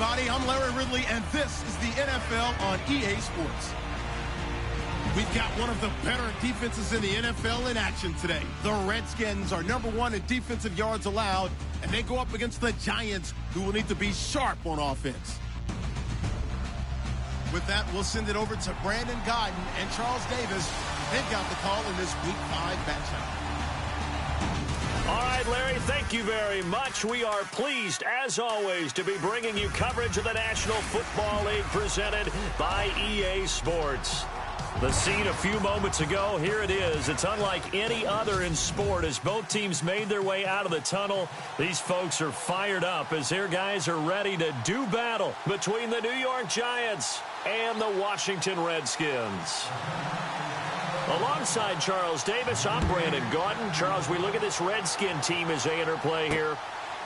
everybody. I'm Larry Ridley, and this is the NFL on EA Sports. We've got one of the better defenses in the NFL in action today. The Redskins are #1 in defensive yards allowed, and they go up against the Giants, who will need to be sharp on offense. With that, we'll send it over to Brandon Godden and Charles Davis. They've got the call in this Week 5 matchup. All right, Larry, thank you very much. We are pleased, as always, to be bringing you coverage of the National Football League presented by EA Sports. The scene a few moments ago, here it is. It's unlike any other in sport as both teams made their way out of the tunnel. These folks are fired up as their guys are ready to do battle between the New York Giants and the Washington Redskins. Alongside Charles Davis, I'm Brandon Gaudin. Charles, we look at this Redskin team as they interplay here.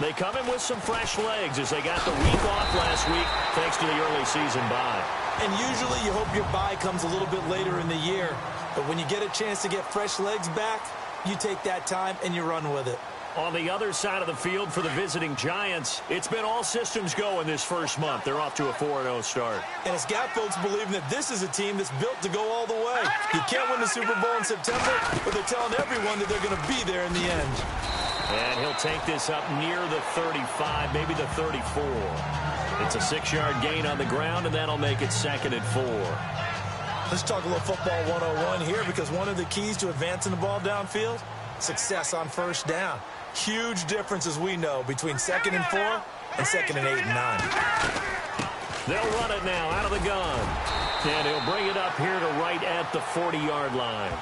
They come in with some fresh legs as they got the week off last week thanks to the early season bye. And usually you hope your bye comes a little bit later in the year. But when you get a chance to get fresh legs back, you take that time and you run with it. On the other side of the field for the visiting Giants, it's been all systems go in this first month. They're off to a 4-0 start. And it's got folks believing that this is a team that's built to go all the way. You can't win the Super Bowl in September, but they're telling everyone that they're going to be there in the end. And he'll take this up near the 35, maybe the 34. It's a 6-yard gain on the ground, and that'll make it 2nd and 4. Let's talk a little football 101 here, because one of the keys to advancing the ball downfield, success on first down. Huge difference, as we know, between 2nd and 4 and 2nd and 8 and 9. They'll run it now out of the gun. And he'll bring it up here to right at the 40-yard line.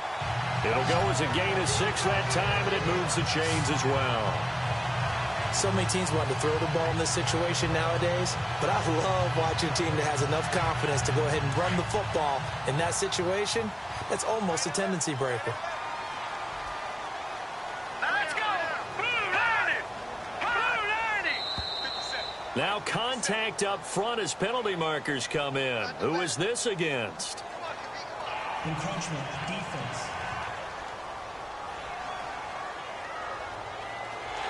It'll go as a gain of 6 that time, and it moves the chains as well. So many teams want to throw the ball in this situation nowadays, but I love watching a team that has enough confidence to go ahead and run the football in that situation. That's almost a tendency breaker. Now contact up front as penalty markers come in. Who is this against? Encroachment defense.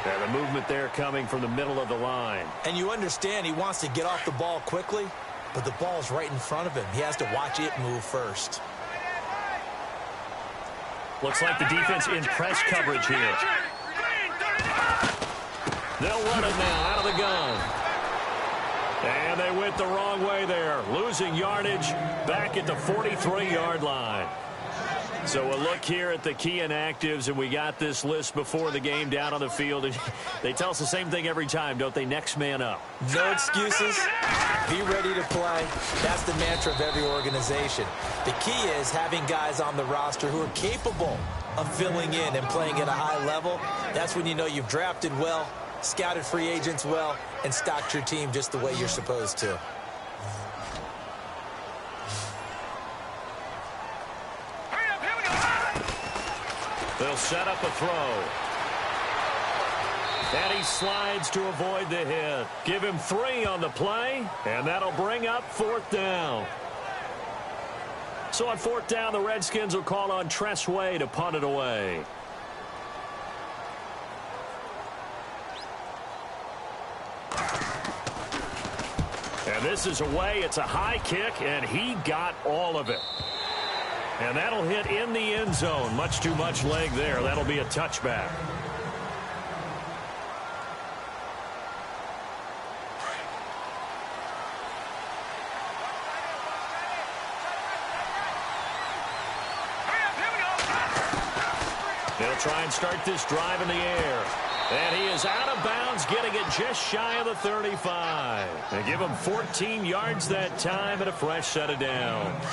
And the movement there coming from the middle of the line. And you understand he wants to get off the ball quickly, but the ball's right in front of him. He has to watch it move first. Looks like the defense in press coverage here. They'll run it now out of the gun. And they went the wrong way there, losing yardage back at the 43-yard line. So a look here at the key inactives, and we got this list before the game down on the field. And they tell us the same thing every time, don't they? Next man up. No excuses. Be ready to play. That's the mantra of every organization. The key is having guys on the roster who are capable of filling in and playing at a high level. That's when you know you've drafted well, scouted free agents well, and stocked your team just the way you're supposed to. They'll set up a throw. And he slides to avoid the hit. Give him 3 on the play, and that'll bring up 4th down. So on 4th down, the Redskins will call on Tress Way to punt it away. And this is away. It's a high kick, and he got all of it. And that'll hit in the end zone. Much too much leg there. That'll be a touchback. They'll try and start this drive in the air. And he is out of bounds, getting it just shy of the 35. They give him 14 yards that time and a fresh set of downs.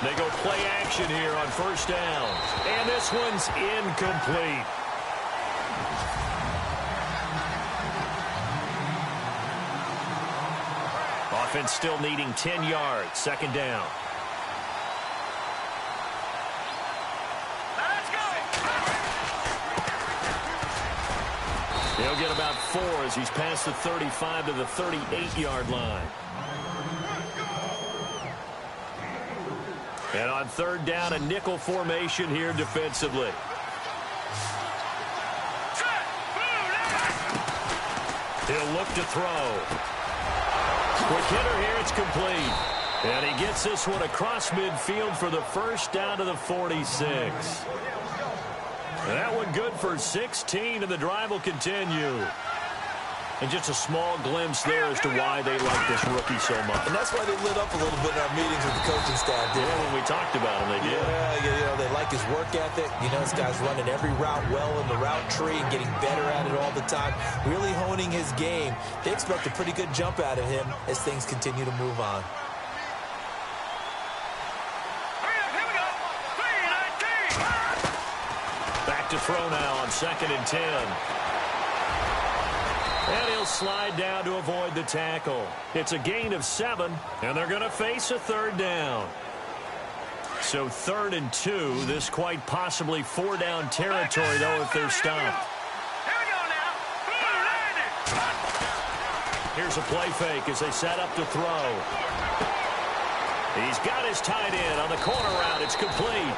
They go play action here on 1st down. And this one's incomplete. Offense still needing 10 yards. 2nd down. He'll get about 4 as he's past the 35 to the 38-yard line. And on third down, a nickel formation here defensively. He'll look to throw. Quick hitter here, it's complete. And he gets this one across midfield for the first down to the 46. That one good for 16, and the drive will continue. And just a small glimpse there as to why they like this rookie so much. And that's why they lit up a little bit in our meetings with the coaching staff. Yeah, when we talked about him, they did. Yeah, they like his work ethic. This guy's running every route well in the route tree and getting better at it all the time, really honing his game. They expect a pretty good jump out of him as things continue to move on. Back to throw now on 2nd and 10. And he'll slide down to avoid the tackle. It's a gain of 7, and they're going to face a third down. So 3rd and 2, this quite possibly 4-down territory, though, if they're stopped. Here's a play fake as they set up to throw. He's got his tight end on the corner route. It's complete.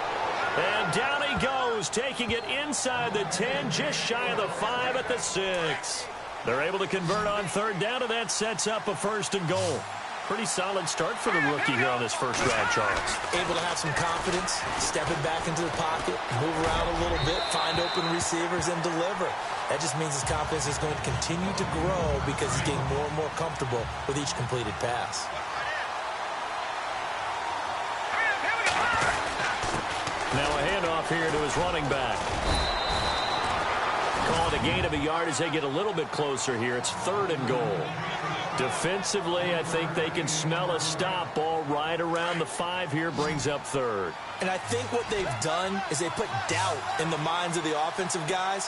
And down he goes, taking it inside the 10, just shy of the 5 at the 6. They're able to convert on third down, and that sets up a 1st and goal. Pretty solid start for the rookie here on this first drive, Charles. Able to have some confidence, stepping back into the pocket, move around a little bit, find open receivers, and deliver. That just means his confidence is going to continue to grow because he's getting more and more comfortable with each completed pass. Now a handoff here to his running back. Call it a gain of a yard as they get a little bit closer here. It's 3rd and goal. Defensively, I think they can smell a stop. Ball right around the 5 here, brings up 3rd. And I think what they've done is they put doubt in the minds of the offensive guys.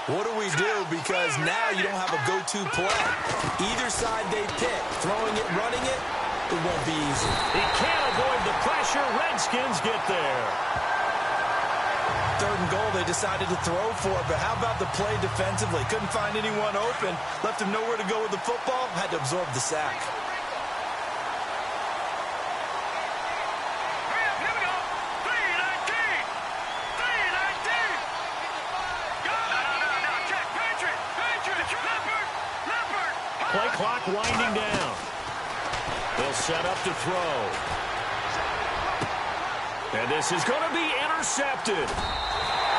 What do we do? Because now you don't have a go-to play. Either side they pick, throwing it, running it, it won't be easy. He can't avoid the pressure. Redskins get there. 3rd and goal, they decided to throw for it, but how about the play defensively? Couldn't find anyone open, left him nowhere to go with the football, had to absorb the sack. Play clock winding down. They'll set up to throw. And this is going to be intercepted.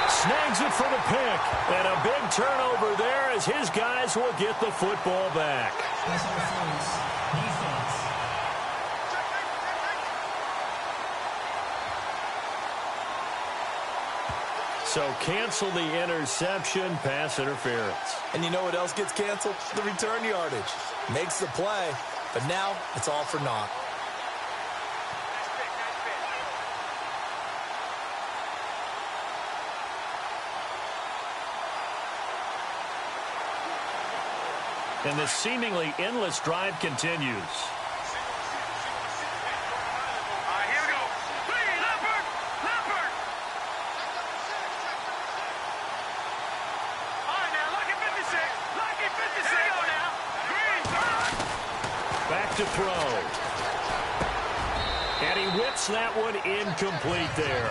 Snags it for the pick. And a big turnover there as his guys will get the football back. Defense. So cancel the interception, pass interference. And you know what else gets canceled? The return yardage. Makes the play, but now it's all for naught. And this seemingly endless drive continues. Back to throw. And he whips that one incomplete there.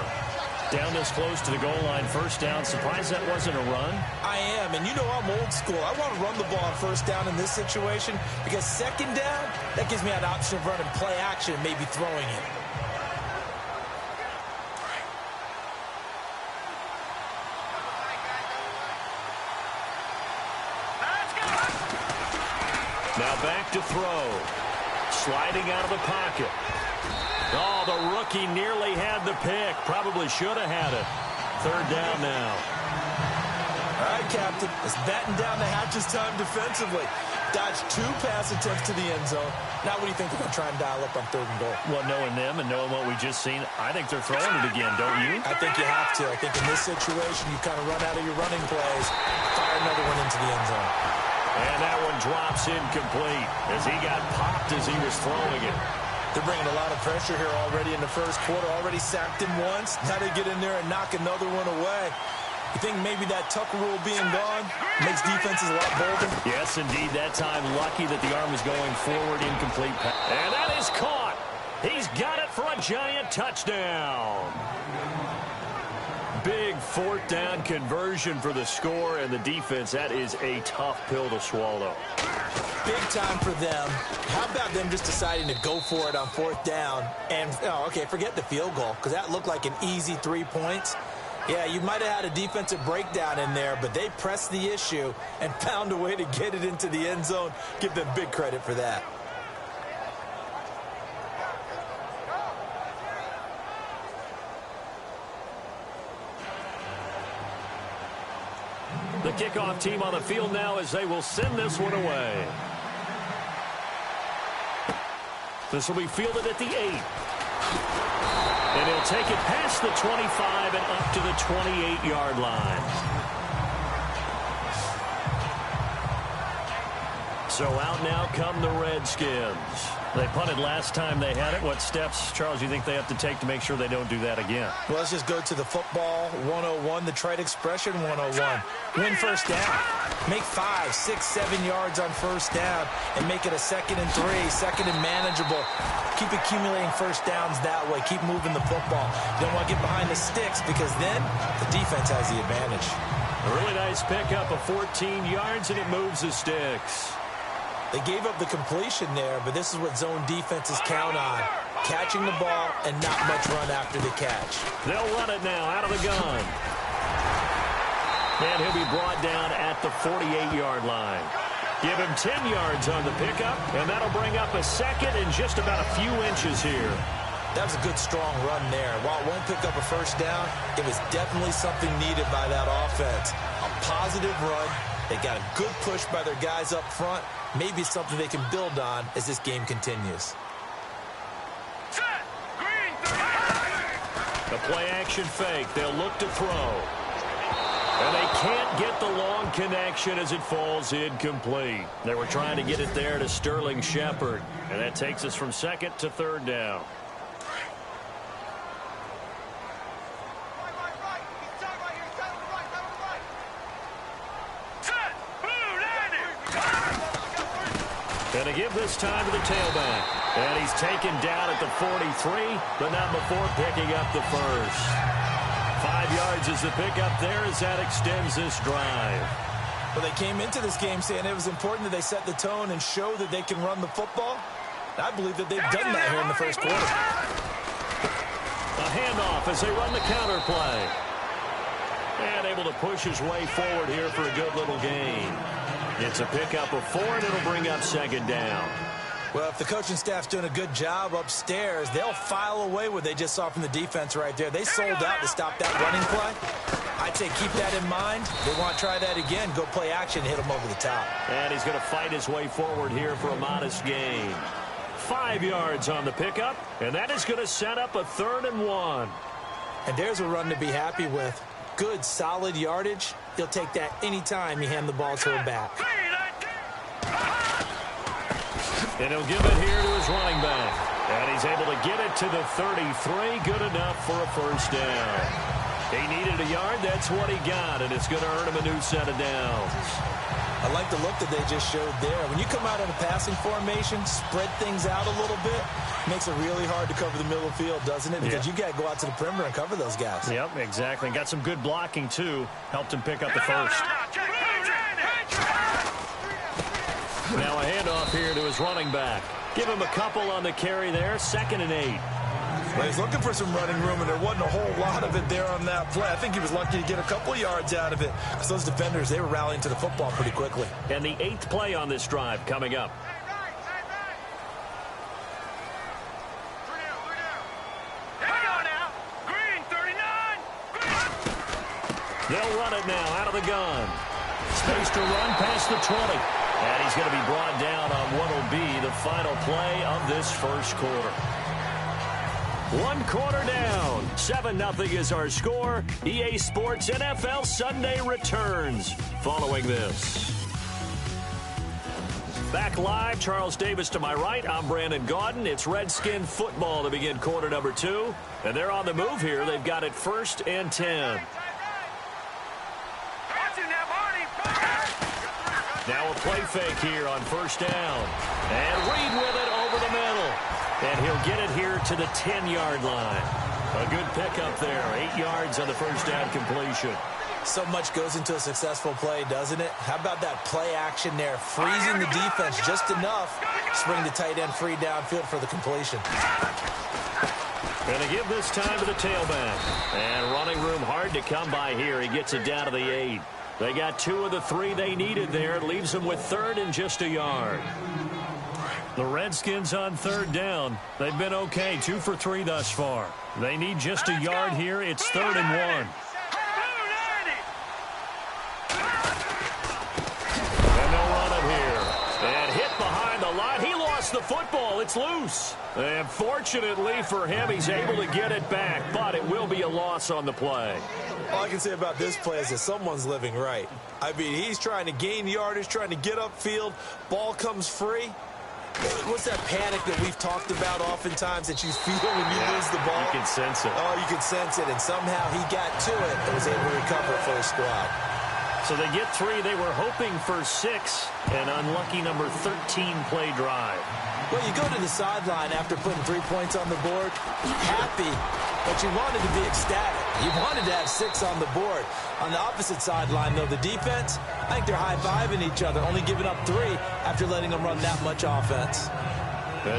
Down this close to the goal line, 1st down. Surprised that wasn't a run? I am, and you know I'm old school. I want to run the ball on 1st down in this situation because 2nd down, that gives me an option of running play action and maybe throwing it. Now back to throw. Sliding out of the pocket. Oh, the rookie nearly had the pick. Probably should have had it. 3rd down now. All right, Captain. It's batten down the hatches time defensively. Dodged 2 pass attempts to the end zone. Now what do you think they're going to try and dial up on 3rd and goal? Well, knowing them and knowing what we just seen, I think they're throwing it again, don't you? I think you have to. I think in this situation, you kind of run out of your running plays, fire another one into the end zone. And that one drops incomplete as he got popped as he was throwing it. They're bringing a lot of pressure here already in the 1st quarter. Already sacked him once. Now they get in there and knock another one away. You think maybe that Tucker rule being gone makes defenses a lot bolder? Yes, indeed. That time, lucky that the arm was going forward, incomplete pass. And that is caught. He's got it for a giant touchdown. Big fourth down conversion for the score, and the defense, that is a tough pill to swallow. Big time for them. How about them just deciding to go for it on fourth down? And, forget the field goal, because that looked like an easy 3 points. Yeah, you might have had a defensive breakdown in there, but they pressed the issue and found a way to get it into the end zone. Give them big credit for that. The kickoff team on the field now as they will send this one away. This will be fielded at the 8. And he'll take it past the 25 and up to the 28-yard line. So out now come the Redskins. They punted last time they had it. What steps, Charles, do you think they have to take to make sure they don't do that again? Well, let's just go to the football 101, the trite expression 101. Win first down. Make 5, 6, 7 yards on first down and make it a 2nd and 3, 2nd and manageable. Keep accumulating first downs that way. Keep moving the football. You don't want to get behind the sticks because then the defense has the advantage. A really nice pickup of 14 yards, and it moves the sticks. They gave up the completion there, but this is what zone defenses count on. Catching the ball and not much run after the catch. They'll run it now out of the gun. And he'll be brought down at the 48-yard line. Give him 10 yards on the pickup, and that'll bring up a 2nd and just about a few inches here. That was a good, strong run there. While it won't pick up a first down, it was definitely something needed by that offense. A positive run. They got a good push by their guys up front. Maybe something they can build on as this game continues. The play-action fake. They'll look to throw. And they can't get the long connection as it falls incomplete. They were trying to get it there to Sterling Shepard. And that takes us from 2nd to 3rd down. And to give this time to the tailback. And he's taken down at the 43, but not before picking up the first. 5 yards is the pickup there as that extends this drive. Well, they came into this game saying it was important that they set the tone and show that they can run the football. I believe that they've done that here in the first quarter. A handoff as they run the counter play. And able to push his way forward here for a good little gain. It's a pickup of 4, and it'll bring up 2nd down. Well, if the coaching staff's doing a good job upstairs, they'll file away what they just saw from the defense right there. They sold out to stop that running play. I'd say keep that in mind. They want to try that again. Go play action, hit them over the top. And he's going to fight his way forward here for a modest gain. 5 yards on the pickup, and that is going to set up a 3rd and 1. And there's a run to be happy with. Good, solid yardage. He'll take that anytime you hand the ball to him back. And he'll give it here to his running back. And he's able to get it to the 33. Good enough for a first down. He needed a yard. That's what he got, and it's going to earn him a new set of downs. I like the look that they just showed there. When you come out in a passing formation, spread things out a little bit, makes it really hard to cover the middle of the field, doesn't it? Because you got to go out to the perimeter and cover those guys. Yep, exactly. And got some good blocking, too. Helped him pick up the first. Now a handoff here to his running back. Give him a couple on the carry there. 2nd and 8. Well, he's looking for some running room, and there wasn't a whole lot of it there on that play. I think he was lucky to get a couple yards out of it. Because those defenders, they were rallying to the football pretty quickly. And the 8th play on this drive coming up. They'll run it now out of the gun. Space to run past the 20. And he's going to be brought down on what will be the final play of this first quarter. 1 quarter down. 7-0 is our score. EA Sports NFL Sunday returns following this. Back live, Charles Davis to my right. I'm Brandon Gaudin. It's Redskin football to begin quarter number 2. And they're on the move here. They've got it 1st and 10. Now a play fake here on first down. And Reed with it over the middle. And he'll get it here to the 10-yard line. A good pickup there. 8 yards on the first down completion. So much goes into a successful play, doesn't it? How about that play action there? Freezing the defense just enough to bring the tight end free downfield for the completion. Going to give this time to the tailback. And running room hard to come by here. He gets it down to the 8. They got 2 of the 3 they needed there. It leaves them with 3rd and just a yard. The Redskins on 3rd down. They've been okay, 2 for 3 thus far. They need just a yard here. It's 3rd and 1. And they'll run it here. And hit behind the line. He lost the football. It's loose. And fortunately for him, he's able to get it back, but it will be a loss on the play. All I can say about this play is that someone's living right. I mean, he's trying to gain yardage, trying to get upfield. Ball comes free. What's that panic that we've talked about oftentimes that you feel when you lose the ball? You can sense it. Oh, you can sense it, and somehow he got to it and was able to recover for his squad. So they get 3. They were hoping for 6. An unlucky number 13 play drive. Well, you go to the sideline after putting 3 points on the board, happy, but you wanted to be ecstatic. You wanted to have 6 on the board. On the opposite sideline, though, the defense, I think they're high-fiving each other, only giving up 3 after letting them run that much offense.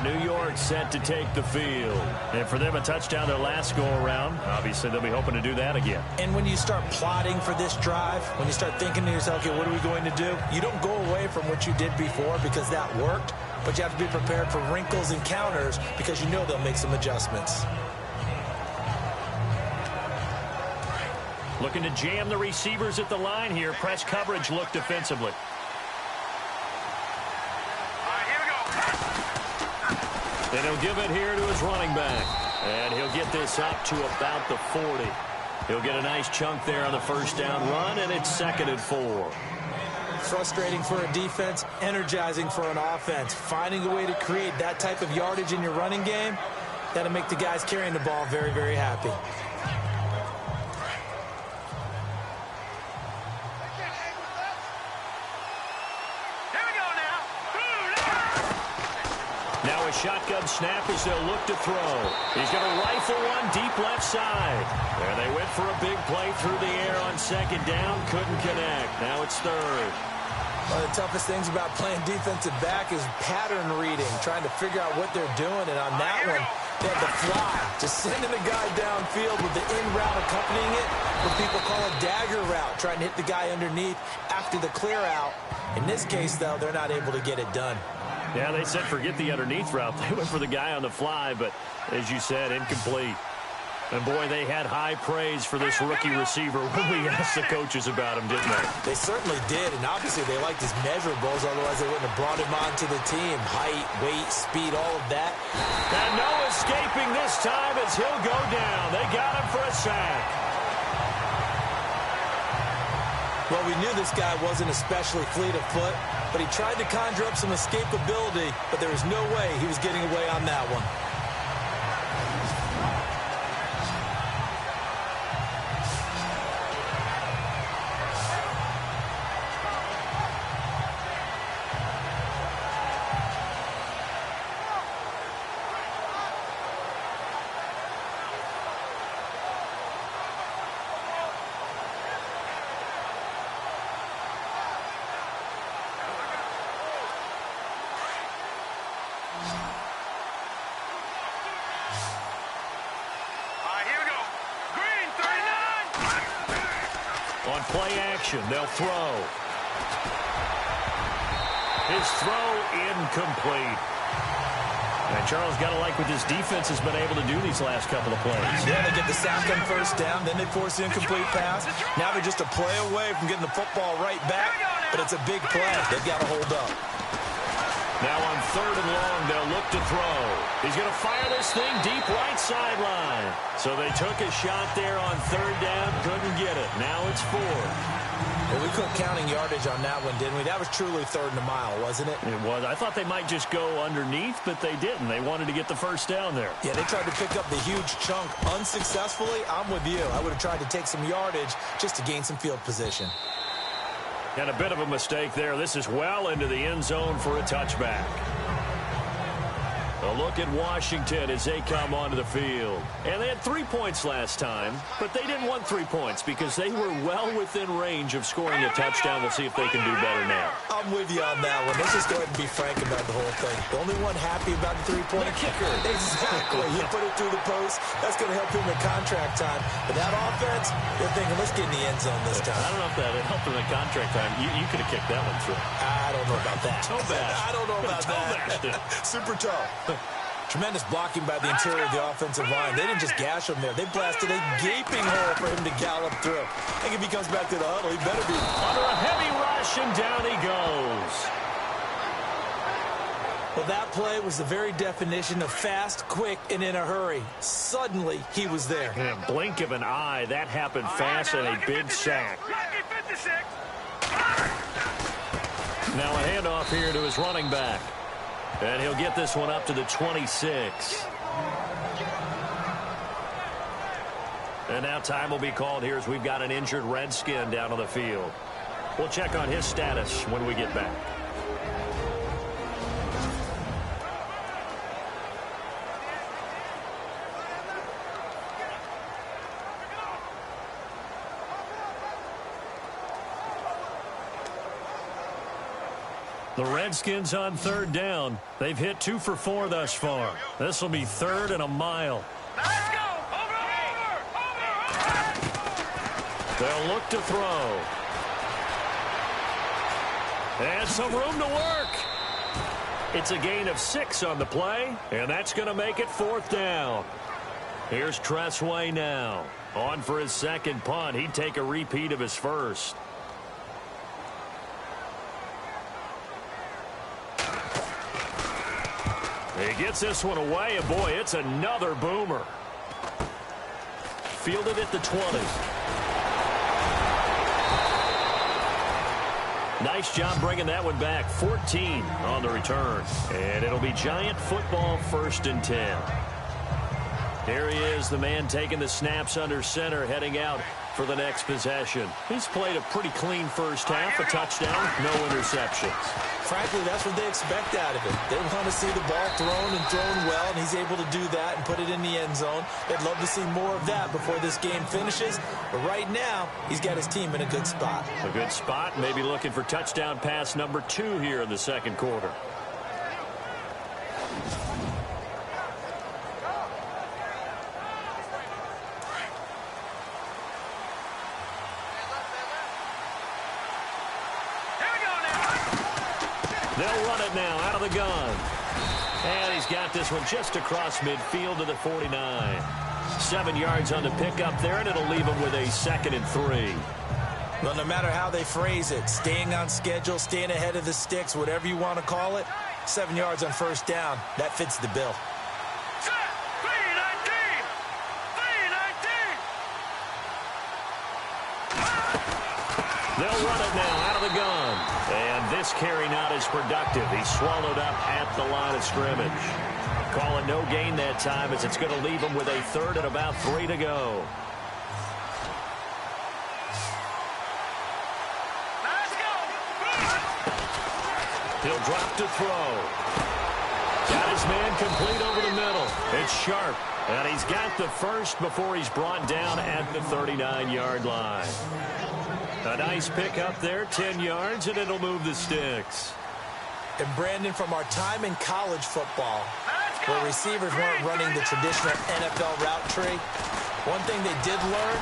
New York set to take the field. And for them, a touchdown their last go-around. Obviously, they'll be hoping to do that again. And when you start plotting for this drive, when you start thinking to yourself, okay, what are we going to do? You don't go away from what you did before because that worked, but you have to be prepared for wrinkles and counters because you know they'll make some adjustments. Looking to jam the receivers at the line here. Press coverage look defensively. And he'll give it here to his running back. And he'll get this up to about the 40. He'll get a nice chunk there on the first down run, and it's 2nd and 4. Frustrating for a defense, energizing for an offense. Finding a way to create that type of yardage in your running game, that'll make the guys carrying the ball very, very happy. Now a shotgun snap as they'll look to throw. He's going to rifle one deep left side. There they went for a big play through the air on 2nd down. Couldn't connect. Now it's 3rd. One of the toughest things about playing defensive back is pattern reading, trying to figure out what they're doing. And on that one, they had the fly, just sending the guy downfield with the in route accompanying it, what people call a dagger route, trying to hit the guy underneath after the clear out. In this case, though, they're not able to get it done. Yeah, they said forget the underneath route. They went for the guy on the fly, but as you said, incomplete. And, boy, they had high praise for this rookie receiver when we asked the coaches about him, didn't they? They certainly did, and obviously they liked his measurables, otherwise they wouldn't have brought him onto the team. Height, weight, speed, all of that. And no escaping this time as he'll go down. They got him for a sack. Well, we knew this guy wasn't especially fleet of foot, but he tried to conjure up some escapability, but there was no way he was getting away on that one. On play action, they'll throw. His throw incomplete. And Charles got to like what this defense has been able to do these last couple of plays. Yeah, they get the sack on first down, then they force the incomplete pass. Now they're just a play away from getting the football right back, but it's a big play. They've got to hold up. Now on 3rd and long, they'll look to throw. He's going to fire this thing deep right sideline. So they took a shot there on 3rd down, couldn't get it. Now it's 4th. Well, we couldn't counting yardage on that one, didn't we? That was truly 3rd and a mile, wasn't it? It was. I thought they might just go underneath, but they didn't. They wanted to get the first down there. Yeah, they tried to pick up the huge chunk unsuccessfully. I'm with you. I would have tried to take some yardage just to gain some field position. And a bit of a mistake there. This is well into the end zone for a touchback. A look at Washington as they come onto the field. And they had 3 points last time, but they didn't want 3 points because they were well within range of scoring a touchdown. We'll see if they can do better now. I'm with you on that one. Let's just go ahead and be frank about the whole thing. The only one happy about the three-point kicker. Exactly. You put it through the post. That's going to help him in contract time. But that offense, they're thinking, let's get in the end zone this time. I don't know if that helped him in contract time. You could have kicked that one through. I don't know about that. Toe bash. I don't know about that. Super toe. Tremendous blocking by the interior of the offensive line. They didn't just gash him there. They blasted a gaping hole for him to gallop through. I think if he comes back to the huddle, he better be under a heavy rush, and down he goes. Well, that play was the very definition of fast, quick, and in a hurry. Suddenly, he was there. In a blink of an eye, that happened fast, and a big sack. Now a handoff here to his running back. And he'll get this one up to the 26. And now time will be called here as we've got an injured Redskin down on the field. We'll check on his status when we get back. The Redskins on third down. They've hit 2 for 4 thus far. This will be 3rd and a mile. Let's go! Over! They'll look to throw. And some room to work. It's a gain of 6 on the play, and that's going to make it 4th down. Here's Tressway now. On for his second punt. He'd take a repeat of his first. He gets this one away, and boy, it's another boomer. Fielded at the 20. Nice job bringing that one back. 14 on the return. And it'll be Giant football, 1st and 10. Here he is, the man taking the snaps under center, heading out for the next possession. He's played a pretty clean first half, a touchdown, no interceptions. Frankly, that's what they expect out of him. They want to see the ball thrown and thrown well, and he's able to do that and put it in the end zone. They'd love to see more of that before this game finishes. But right now, he's got his team in a good spot. A good spot, maybe looking for touchdown pass number 2 here in the second quarter. They'll run it now out of the gun. And he's got this one just across midfield to the 49. 7 yards on the pickup there, and it'll leave him with a 2nd and 3. Well, no matter how they phrase it, staying on schedule, staying ahead of the sticks, whatever you want to call it, 7 yards on first down, that fits the bill. They'll run it now out of the gun. And this carry not as productive. He's swallowed up at the line of scrimmage. Call it no gain that time as it's going to leave him with a 3rd and about 3 to go. Let's go! He'll drop to throw. Got his man complete over the middle. It's Sharp. And he's got the first before he's brought down at the 39-yard line. A nice pick up there, 10 yards, and it'll move the sticks. And Brandon, from our time in college football, where receivers weren't running the traditional NFL route tree, one thing they did learn,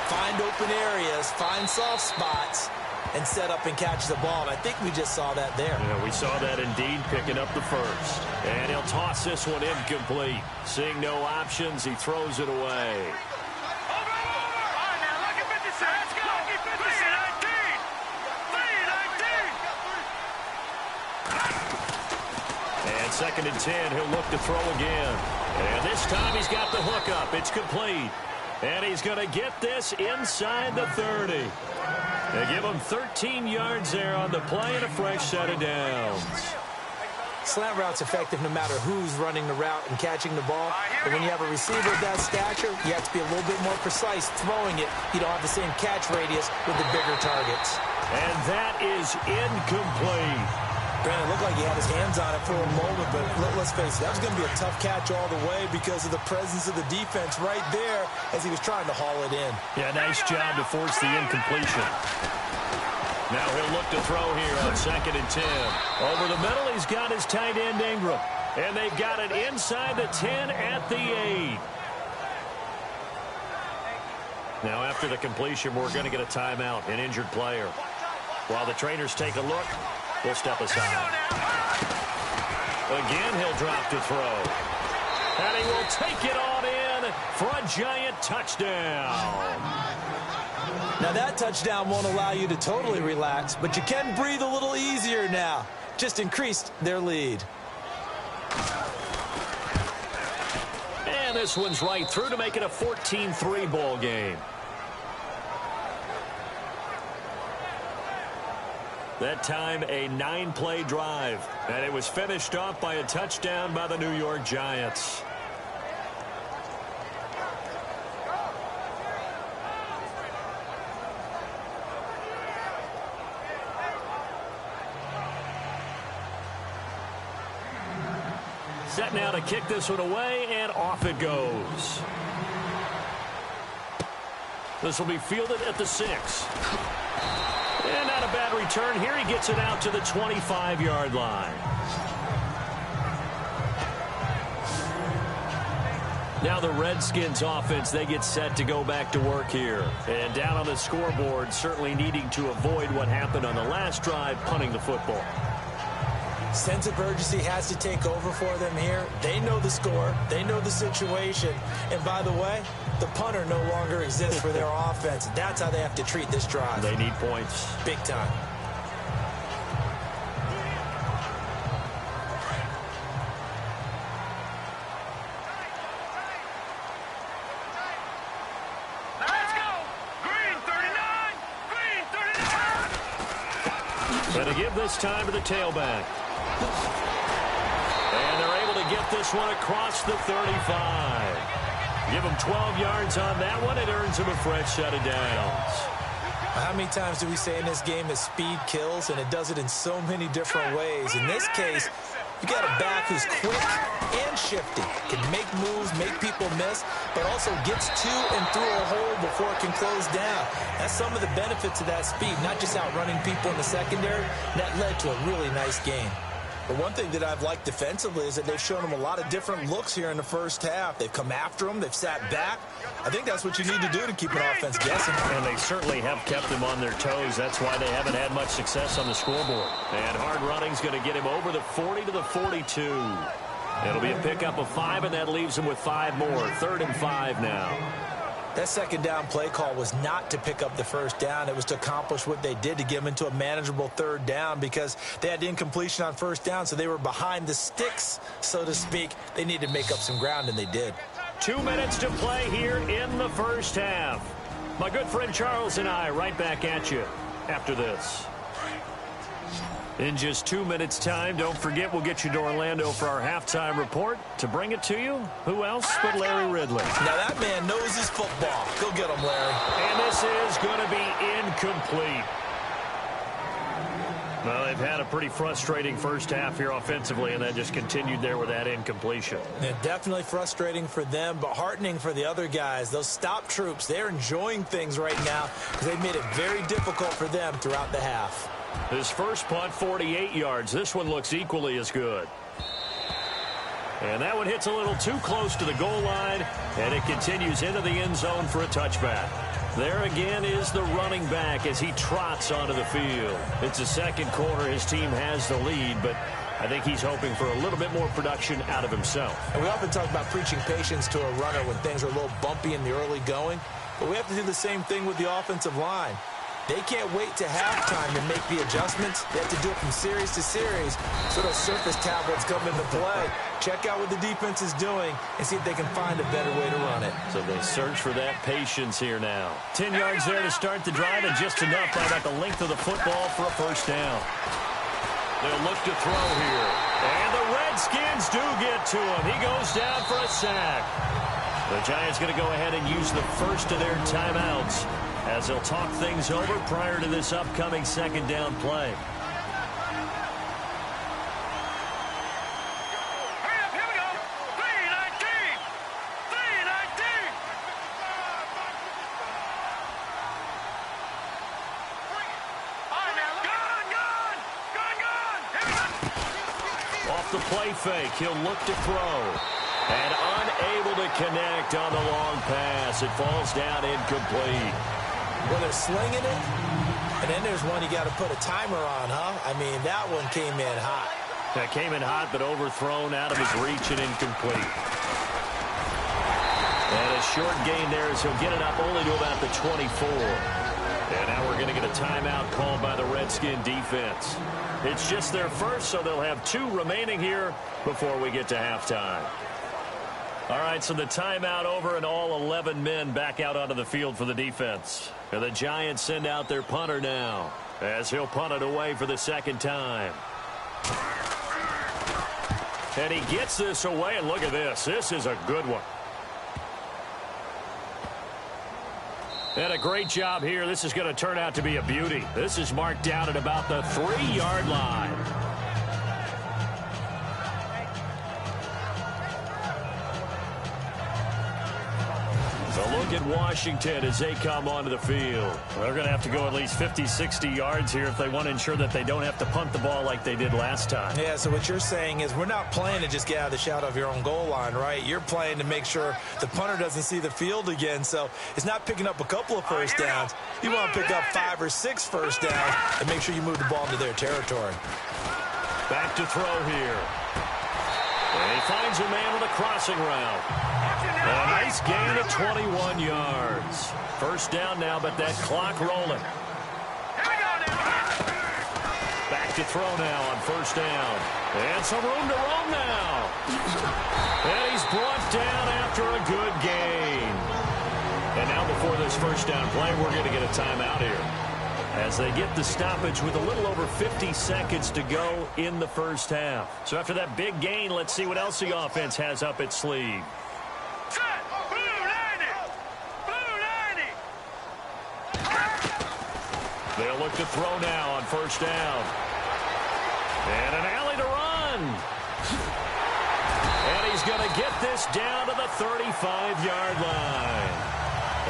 find open areas, find soft spots, and set up and catch the ball. And I think we just saw that there. Yeah, we saw that indeed, picking up the first. And he'll toss this one incomplete. Seeing no options, he throws it away. And 2nd and 10, he'll look to throw again. And this time he's got the hook up. It's complete. And he's going to get this inside the 30. They give him 13 yards there on the play and a fresh set of downs. Slant route's effective no matter who's running the route and catching the ball. But when you have a receiver of that stature, you have to be a little bit more precise throwing it. You don't have the same catch radius with the bigger targets. And that is incomplete. Brandon, it looked like he had his hands on it for a moment, but let's face it, that was going to be a tough catch all the way because of the presence of the defense right there as he was trying to haul it in. Yeah, nice job to force the incompletion. Now he'll look to throw here on 2nd and 10. Over the middle, he's got his tight end Ingram. And they've got it inside the 10 at the 8. Now after the completion, we're going to get a timeout, an injured player. While the trainers take a look, we'll step aside. Again, he'll drop to throw. And he will take it on in for a giant touchdown. Now that touchdown won't allow you to totally relax, but you can breathe a little easier now. Just increased their lead. And this one's right through to make it a 14-3 ball game. That time a 9-play drive, and it was finished off by a touchdown by the New York Giants. Set now to kick this one away, and off it goes. This will be fielded at the 6. And not a bad return here. He gets it out to the 25-yard line. Now the Redskins offense, they get set to go back to work here. And down on the scoreboard, certainly needing to avoid what happened on the last drive, punting the football. Sense of urgency has to take over for them here. They know the score. They know the situation. And by the way, the punter no longer exists for their offense. That's how they have to treat this drive. They need points. Big time. Let's go! Green 39! Green 39! Going to give this time to the tailback. And they're able to get this one across the 35. Give him 12 yards on that one. It earns him a fresh set of downs. How many times do we say in this game that speed kills, and it does it in so many different ways? In this case, you got a back who's quick and shifty, can make moves, make people miss, but also gets to and through a hole before it can close down. That's some of the benefits of that speed, not just outrunning people in the secondary. That led to a really nice game. But one thing that I've liked defensively is that they've shown them a lot of different looks here in the first half. They've come after them. They've sat back. I think that's what you need to do to keep an offense guessing. And they certainly have kept them on their toes. That's why they haven't had much success on the scoreboard. And hard running's going to get him over the 40 to the 42. It'll be a pickup of 5, and that leaves him with 5 more. 3rd and 5 now. That second down play call was not to pick up the first down. It was to accomplish what they did to get them into a manageable 3rd down because they had incompletion on 1st down, so they were behind the sticks, so to speak. They needed to make up some ground, and they did. 2 minutes to play here in the first half. My good friend Charles and I right back at you after this. In just 2 minutes' time, don't forget we'll get you to Orlando for our halftime report. To bring it to you, who else but Larry Ridley? Now that man knows his football. Go get him, Larry. And this is going to be incomplete. Well, they've had a pretty frustrating first half here offensively, and that just continued there with that incompletion. Yeah, definitely frustrating for them, but heartening for the other guys. Those stop troops, they're enjoying things right now because they've made it very difficult for them throughout the half. His first punt, 48 yards. This one looks equally as good. And that one hits a little too close to the goal line, and it continues into the end zone for a touchback. There again is the running back as he trots onto the field. It's the second quarter. His team has the lead, but I think he's hoping for a little bit more production out of himself. And we often talk about preaching patience to a runner when things are a little bumpy in the early going, but we have to do the same thing with the offensive line. They can't wait to halftime to make the adjustments. They have to do it from series to series so those surface tablets come into play. Check out what the defense is doing and see if they can find a better way to run it. So they search for that patience here now. 10 yards there to start the drive, and just enough by about the length of the football for a first down. They'll look to throw here. And the Redskins do get to him. He goes down for a sack. The Giants going to go ahead and use the first of their timeouts as they'll talk things over prior to this upcoming second down play. off the play fake. He'll look to throw. And unable to connect on the long pass. It falls down incomplete. Well, they're slinging it. And then there's one you got to put a timer on, huh? I mean, that one came in hot. That came in hot, but overthrown out of his reach and incomplete. And a short gain there as he'll get it up only to about the 24. And now we're going to get a timeout called by the Redskin defense. It's just their first, so they'll have 2 remaining here before we get to halftime. All right, so the timeout over and all 11 men back out onto the field for the defense. And the Giants send out their punter now as he'll punt it away for the second time. And he gets this away, and look at this. This is a good one. And a great job here. This is going to turn out to be a beauty. This is marked down at about the 3-yard line. So look at Washington as they come onto the field. They're going to have to go at least 50, 60 yards here if they want to ensure that they don't have to punt the ball like they did last time. Yeah, so what you're saying is we're not playing to just get out of the shadow of your own goal line, right? You're playing to make sure the punter doesn't see the field again. So it's not picking up a couple of first downs. You want to pick up 5 or 6 first downs and make sure you move the ball into their territory. Back to throw here. And he finds a man with a crossing route. A nice gain of 21 yards. First down now, but that clock rolling. Back to throw now on first down. And some room to roam now. And he's brought down after a good gain. And now before this first down play, we're going to get a timeout here, as they get the stoppage with a little over 50 seconds to go in the first half. So after that big gain, let's see what else the offense has up its sleeve. They'll look to throw now on first down. And an alley to run. And he's going to get this down to the 35-yard line.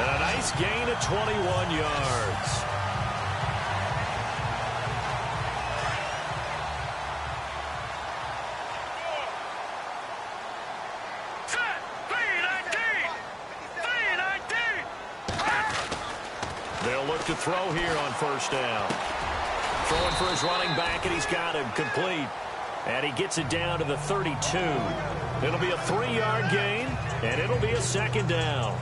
And a nice gain of 21 yards. They'll look to throw here on first down. Throwing for his running back, and he's got him complete. And he gets it down to the 32. It'll be a 3-yard gain, and it'll be a second down.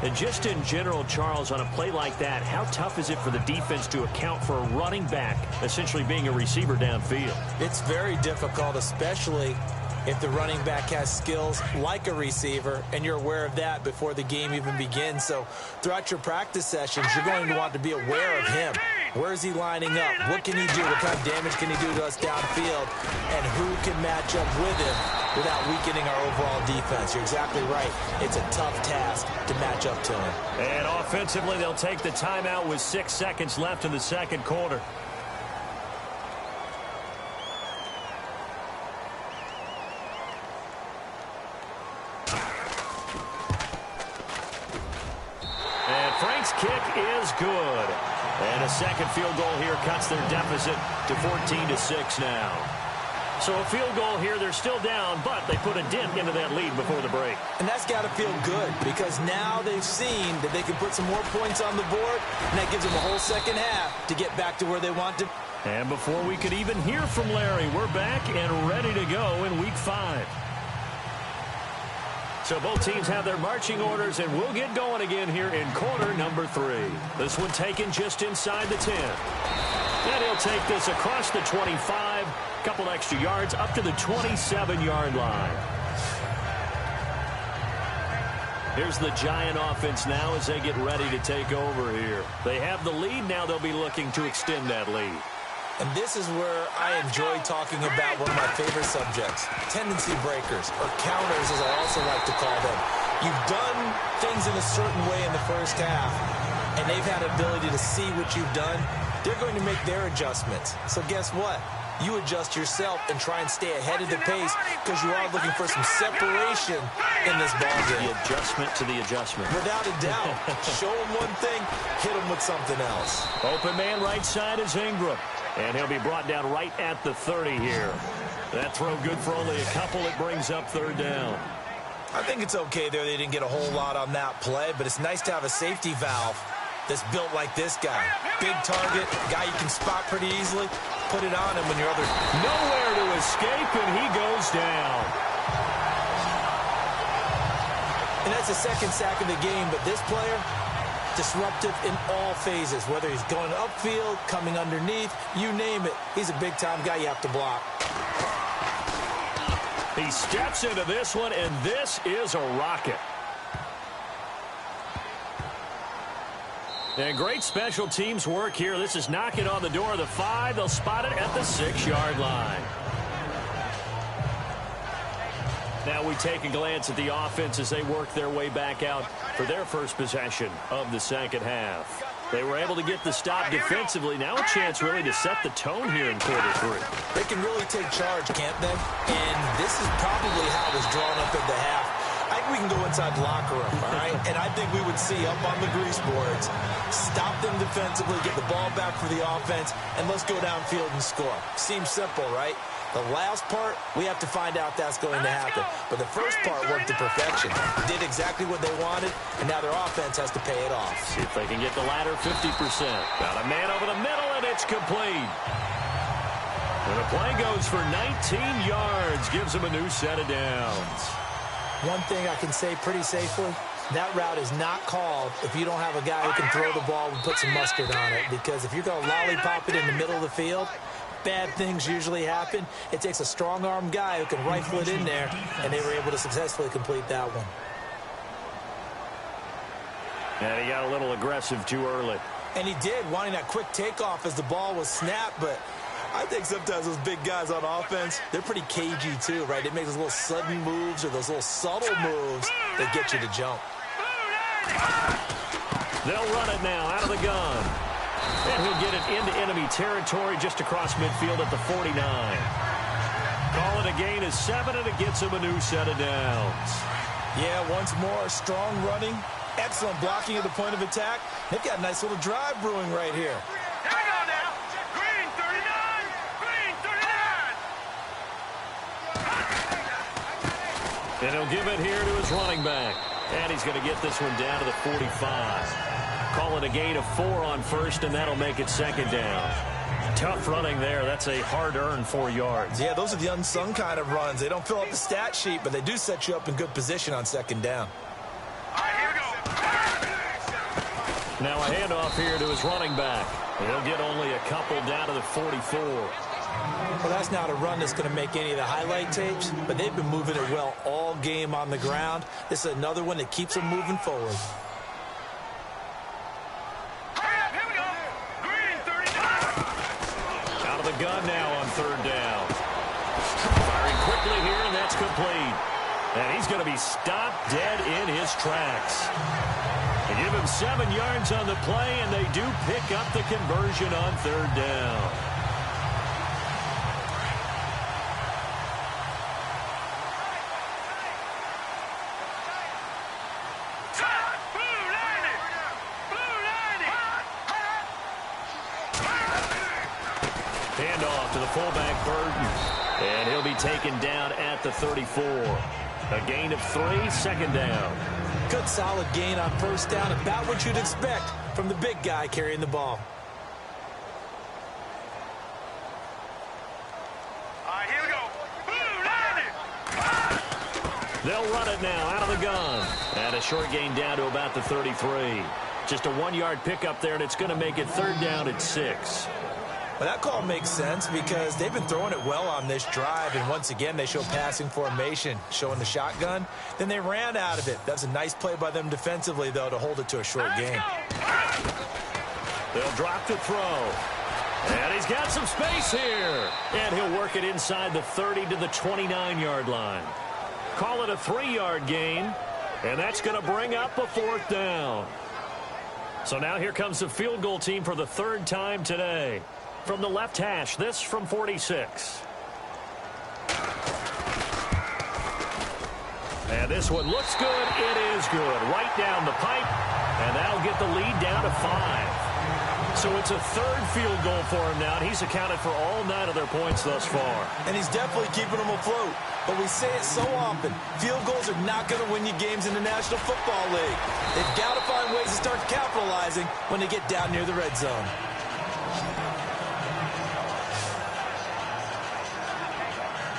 And just in general, Charles, on a play like that, how tough is it for the defense to account for a running back essentially being a receiver downfield? It's very difficult, especially if the running back has skills like a receiver, and you're aware of that before the game even begins. So throughout your practice sessions, you're going to want to be aware of him. Where is he lining up? What can he do? What kind of damage can he do to us downfield? And who can match up with him without weakening our overall defense? You're exactly right. It's a tough task to match up to him. And offensively, they'll take the timeout with 6 seconds left in the second quarter. Kick is good. And a second field goal here cuts their deficit to 14-6 now. So a field goal here, they're still down, but they put a dent into that lead before the break. And that's got to feel good, because now they've seen that they can put some more points on the board, and that gives them a whole second half to get back to where they want to. And before we could even hear from Larry, we're back and ready to go in Week 5. So both teams have their marching orders, and we'll get going again here in quarter number 3. This one taken just inside the 10. And he'll take this across the 25, a couple extra yards up to the 27-yard line. Here's the Giant offense now as they get ready to take over here. They have the lead. Now they'll be looking to extend that lead. And this is where I enjoy talking about one of my favorite subjects, tendency breakers, or counters as I also like to call them. You've done things in a certain way in the first half, and they've had an ability to see what you've done. They're going to make their adjustments. So guess what? You adjust yourself and try and stay ahead of the pace, because you are looking for some separation in this ballgame. The adjustment to the adjustment. Without a doubt. Show them one thing, hit them with something else. Open man right side is Ingram. And he'll be brought down right at the 30 here. That throw good for only a couple. It brings up third down. I think it's okay there. They didn't get a whole lot on that play, but it's nice to have a safety valve that's built like this guy. Big target, guy you can spot pretty easily. Put it on him when your other... Nowhere to escape, and he goes down. And that's the second sack of the game, but this player, disruptive in all phases, whether he's going upfield, coming underneath, you name it. He's a big-time guy you have to block. He steps into this one, and this is a rocket. And great special teams work here. This is knocking on the door of the 5. They'll spot it at the 6-yard line. Now we take a glance at the offense as they work their way back out for their first possession of the second half. They were able to get the stop defensively. Now a chance really to set the tone here in quarter 3. They can really take charge, can't they? And this is probably how it was drawn up at the half. I think we can go inside the locker room, all right? And I think we would see up on the grease boards, stop them defensively, get the ball back for the offense, and let's go downfield and score. Seems simple, right? The last part, we have to find out that's going to happen. But the first part worked to perfection. Did exactly what they wanted, and now their offense has to pay it off. See if they can get the latter 50%. Got a man over the middle, and it's complete. And the play goes for 19 yards, gives them a new set of downs. One thing I can say pretty safely, that route is not called if you don't have a guy who can throw the ball and put some mustard on it. Because if you're going to lollipop it in the middle of the field, bad things usually happen. It takes a strong-arm guy who can rifle it in there, and they were able to successfully complete that one. And he got a little aggressive too early. And he did, wanting that quick takeoff as the ball was snapped, but I think sometimes those big guys on offense, they're pretty cagey too, right? They make those little sudden moves or those little subtle moves that get you to jump. They'll run it now out of the gun. And he'll get it into enemy territory just across midfield at the 49. Call it a gain of 7, and it gets him a new set of downs. Yeah, once more, strong running, excellent blocking at the point of attack. They've got a nice little drive brewing right here. Hang on now. Green 39. Green 39. And he'll give it here to his running back. And he's going to get this one down to the 45. Call it a gain of 4 on first, and that'll make it second down. Tough running there. That's a hard-earned 4 yards. Yeah, those are the unsung kind of runs. They don't fill up the stat sheet, but they do set you up in good position on second down. All right, here we go. Now a handoff here to his running back. He'll get only a couple down to the 44. Well, that's not a run that's going to make any of the highlight tapes, but they've been moving it well all game on the ground. This is another one that keeps them moving forward. Gun now on third down. Firing quickly here, and that's complete. And he's going to be stopped dead in his tracks. They give him 7 yards on the play, and they do pick up the conversion on third down. Handoff to the fullback, Burton. And he'll be taken down at the 34. A gain of 3, second down. Good solid gain on first down, about what you'd expect from the big guy carrying the ball. All right, here we go. They'll run it now out of the gun. And a short gain down to about the 33. Just a 1-yard pickup there, and it's going to make it third down at 6. Well, that call makes sense because they've been throwing it well on this drive, and once again, they show passing formation, showing the shotgun. Then they ran out of it. That's a nice play by them defensively, though, to hold it to a short gain. They'll drop the throw. And he's got some space here. And he'll work it inside the 30 to the 29-yard line. Call it a 3-yard gain, and that's going to bring up a 4th down. So now here comes the field goal team for the 3rd time today. From the left hash, this from 46. And this one looks good. It is good. Right down the pipe. And that'll get the lead down to 5. So it's a third field goal for him now, and he's accounted for all 9 of their points thus far. And he's definitely keeping them afloat. But we say it so often, field goals are not going to win you games in the National Football League. They've got to find ways to start capitalizing when they get down near the red zone.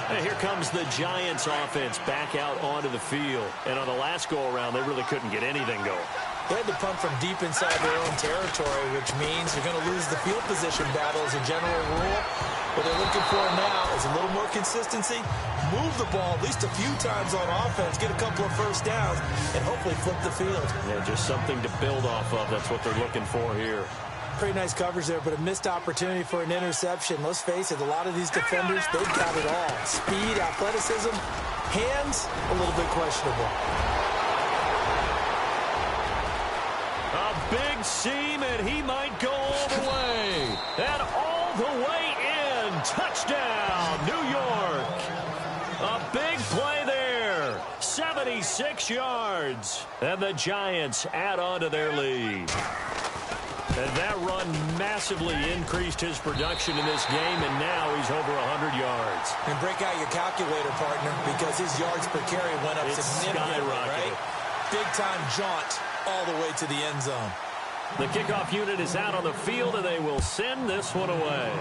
And here comes the Giants offense back out onto the field. And on the last go-around, they really couldn't get anything going. They had to punt from deep inside their own territory, which means you're going to lose the field position battle as a general rule. What they're looking for now is a little more consistency, move the ball at least a few times on offense, get a couple of first downs, and hopefully flip the field. Yeah, just something to build off of. That's what they're looking for here. Pretty nice coverage there, but a missed opportunity for an interception. Let's face it, a lot of these defenders, they've got it all. Speed, athleticism, hands, a little bit questionable. A big seam, and he might go all the way. And all the way in. Touchdown, New York. A big play there. 76 yards. And the Giants add on to their lead. And that run massively increased his production in this game, and now he's over 100 yards. And break out your calculator, partner, because his yards per carry went up significantly, right? Big-time jaunt all the way to the end zone. The kickoff unit is out on the field, and they will send this one away.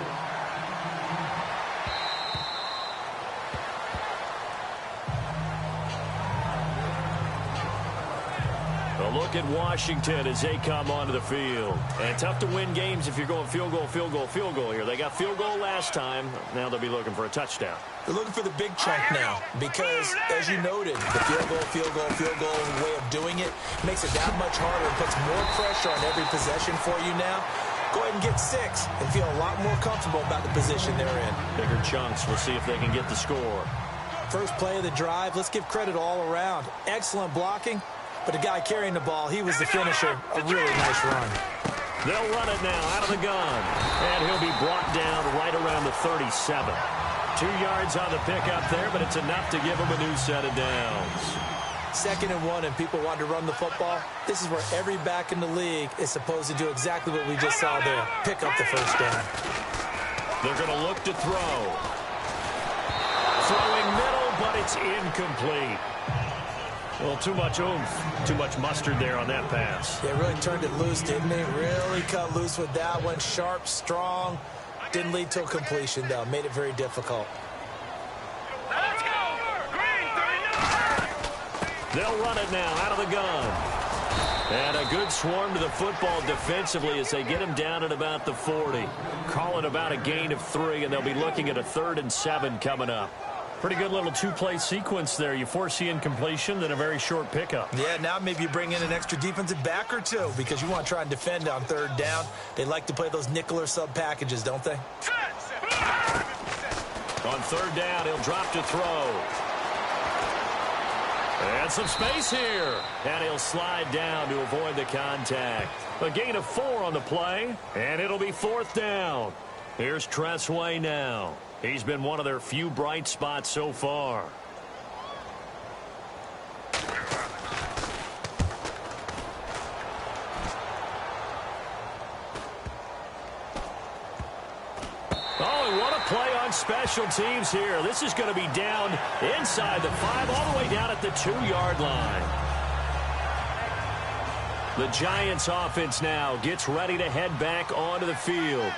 A look at Washington as they come onto the field. And tough to win games if you're going field goal, field goal, field goal here. They got field goal last time. Now they'll be looking for a touchdown. They're looking for the big chunk now because, as you noted, the field goal way of doing it makes it that much harder and puts more pressure on every possession for you now. Go ahead and get 6 and feel a lot more comfortable about the position they're in. Bigger chunks. We'll see if they can get the score. First play of the drive. Let's give credit all around. Excellent blocking. But the guy carrying the ball, he was the finisher. A really nice run. They'll run it now out of the gun. And he'll be brought down right around the 37. 2 yards on the pickup there, but it's enough to give him a new set of downs. 2nd and 1, and people want to run the football. This is where every back in the league is supposed to do exactly what we just saw there. Pick up the first down. They're going to look to throw. Throwing middle, but it's incomplete. Well, too much oomph, too much mustard there on that pass. They really turned it loose, didn't they? Really cut loose with that one. Sharp, strong. Didn't lead to a completion, though. Made it very difficult. Let's go! Green 39! They'll run it now out of the gun. And a good swarm to the football defensively as they get him down at about the 40. Call it about a gain of 3, and they'll be looking at a 3rd and 7 coming up. Pretty good little 2-play sequence there. You force the incompletion, then a very short pickup. Yeah, now maybe you bring in an extra defensive back or 2 because you want to try and defend on 3rd down. They like to play those nickel or sub packages, don't they? On 3rd down, he'll drop to throw. And some space here. And he'll slide down to avoid the contact. A gain of 4 on the play, and it'll be 4th down. Here's Tressway now. He's been one of their few bright spots so far. Oh, and what a play on special teams here. This is going to be down inside the 5, all the way down at the 2-yard line. The Giants offense now gets ready to head back onto the field.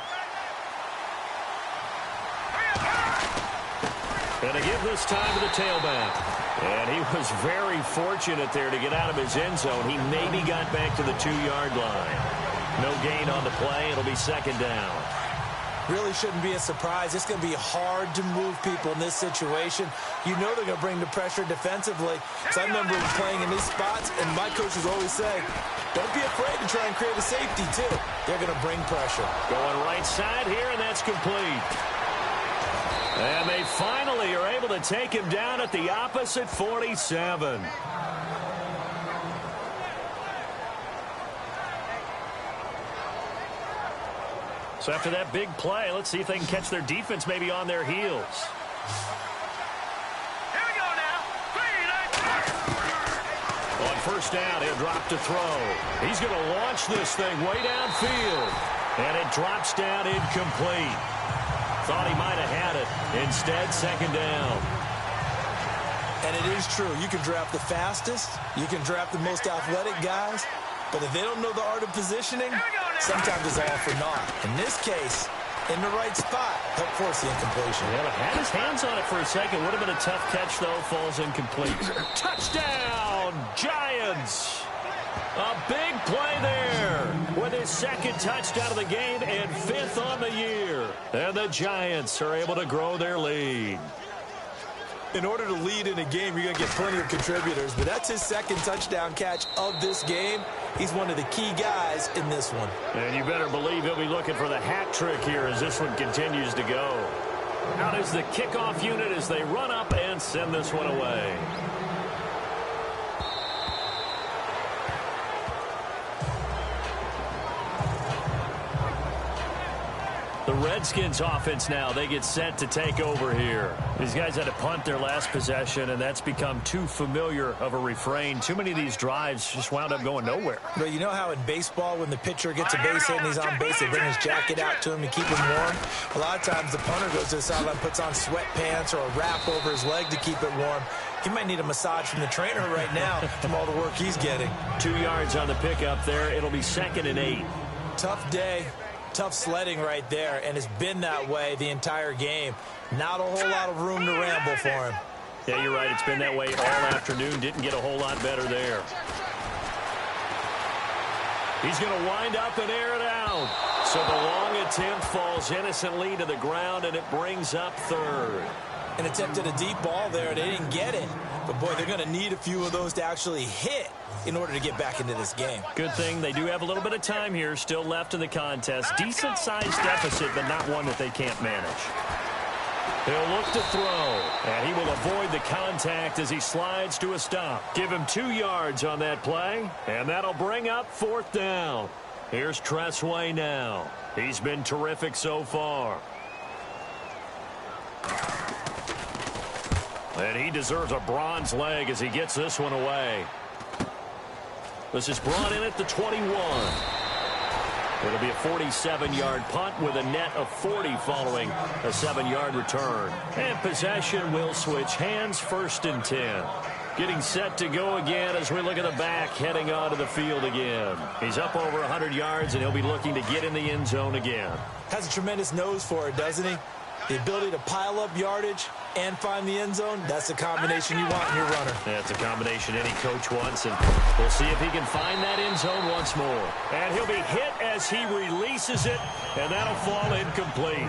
And to give this time to the tailback. And he was very fortunate there to get out of his end zone. He maybe got back to the 2-yard line. No gain on the play. It'll be 2nd down. Really shouldn't be a surprise. It's going to be hard to move people in this situation. You know they're going to bring the pressure defensively. So I remember playing in these spots, and my coaches always say, don't be afraid to try and create a safety, too. They're going to bring pressure. Going right side here, and that's complete. And they finally are able to take him down at the opposite 47. So after that big play, let's see if they can catch their defense maybe on their heels. Here we go now. On 1st down, he'll drop to throw. He's going to launch this thing way downfield. And it drops down incomplete. Thought he might have had it. Instead, second down. And it is true. You can draft the fastest. You can draft the most athletic guys. But if they don't know the art of positioning, sometimes it's all for naught. In this case, in the right spot, help force the incompletion. Yeah, but had his hands on it for a second. Would have been a tough catch, though. Falls incomplete. Touchdown, Giants. A big play there with his second touchdown of the game and 5th on the year. And the Giants are able to grow their lead. In order to lead in a game, you're going to get plenty of contributors, but that's his second touchdown catch of this game. He's one of the key guys in this one. And you better believe he'll be looking for the hat trick here as this one continues to go. Out is the kickoff unit as they run up and send this one away. The Redskins offense now, they get set to take over here. These guys had to punt their last possession, and that's become too familiar of a refrain. Too many of these drives just wound up going nowhere. But you know how in baseball, when the pitcher gets a base hit and he's on base, they bring his jacket out to him to keep him warm? A lot of times the punter goes to the sideline, puts on sweatpants or a wrap over his leg to keep it warm. He might need a massage from the trainer right now from all the work he's getting. 2 yards on the pickup there. It'll be 2nd and 8. Tough day. Tough sledding right there, and it's been that way the entire game. Not a whole lot of room to ramble for him. Yeah, you're right. It's been that way all afternoon. Didn't get a whole lot better there. He's going to wind up and air it out. So the long attempt falls innocently to the ground, and it brings up 3rd. An attempt at a deep ball there. They didn't get it. But, boy, they're going to need a few of those to actually hit in order to get back into this game. Good thing they do have a little bit of time here still left in the contest. Decent-sized deficit, but not one that they can't manage. He'll look to throw, and he will avoid the contact as he slides to a stop. Give him 2 yards on that play, and that'll bring up 4th down. Here's Tressway now. He's been terrific so far. And he deserves a bronze leg as he gets this one away. This is brought in at the 21. It'll be a 47-yard punt with a net of 40 following a 7-yard return. And possession will switch hands, 1st and 10. Getting set to go again as we look at the back heading onto the field again. He's up over 100 yards, and he'll be looking to get in the end zone again. Has a tremendous nose for it, doesn't he? The ability to pile up yardage and find the end zone, that's the combination you want in your runner. That's a combination any coach wants, and we'll see if he can find that end zone once more. And he'll be hit as he releases it, and that'll fall incomplete.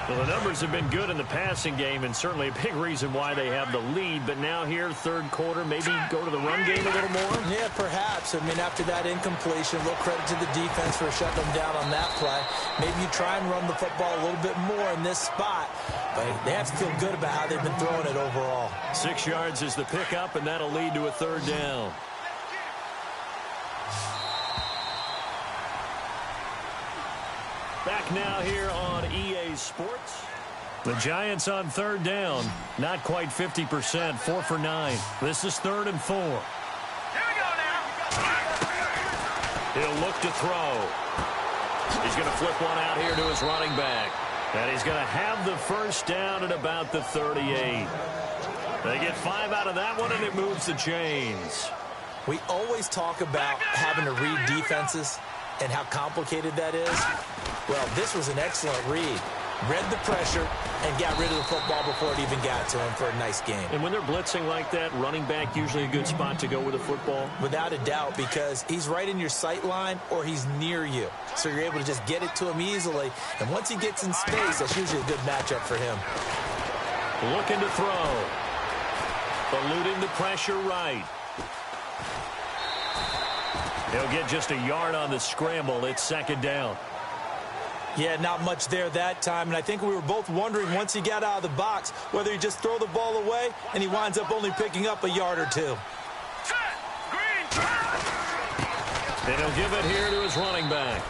Well, the numbers have been good in the passing game, and certainly a big reason why they have the lead. But now here, 3rd quarter, maybe go to the run game a little more? Yeah, perhaps. I mean, after that incompletion, a little credit to the defense for shutting them down on that play. Maybe you try and run the football a little bit more in this spot. But they have to feel good about how they've been throwing it overall. 6 yards is the pickup, and that'll lead to a 3rd down. Back now here on EA Sports. The Giants on 3rd down. Not quite 50%. 4 for 9. This is 3rd and 4. Here we go now. He'll look to throw. He's going to flip one out here to his running back. And he's going to have the 1st down at about the 38. They get 5 out of that one, and it moves the chains. We always talk about having to read defenses and how complicated that is. Well, this was an excellent read. Read the pressure and got rid of the football before it even got to him for a nice game. And when they're blitzing like that, running back usually a good spot to go with the football? Without a doubt, because he's right in your sight line or he's near you. So you're able to just get it to him easily. And once he gets in space, that's usually a good matchup for him. Looking to throw. Eluding the pressure right. He'll get just a yard on the scramble. It's 2nd down. Yeah, not much there that time, and I think we were both wondering once he got out of the box whether he just throw the ball away, and he winds up only picking up a yard or 2. And he'll give it here to his running back.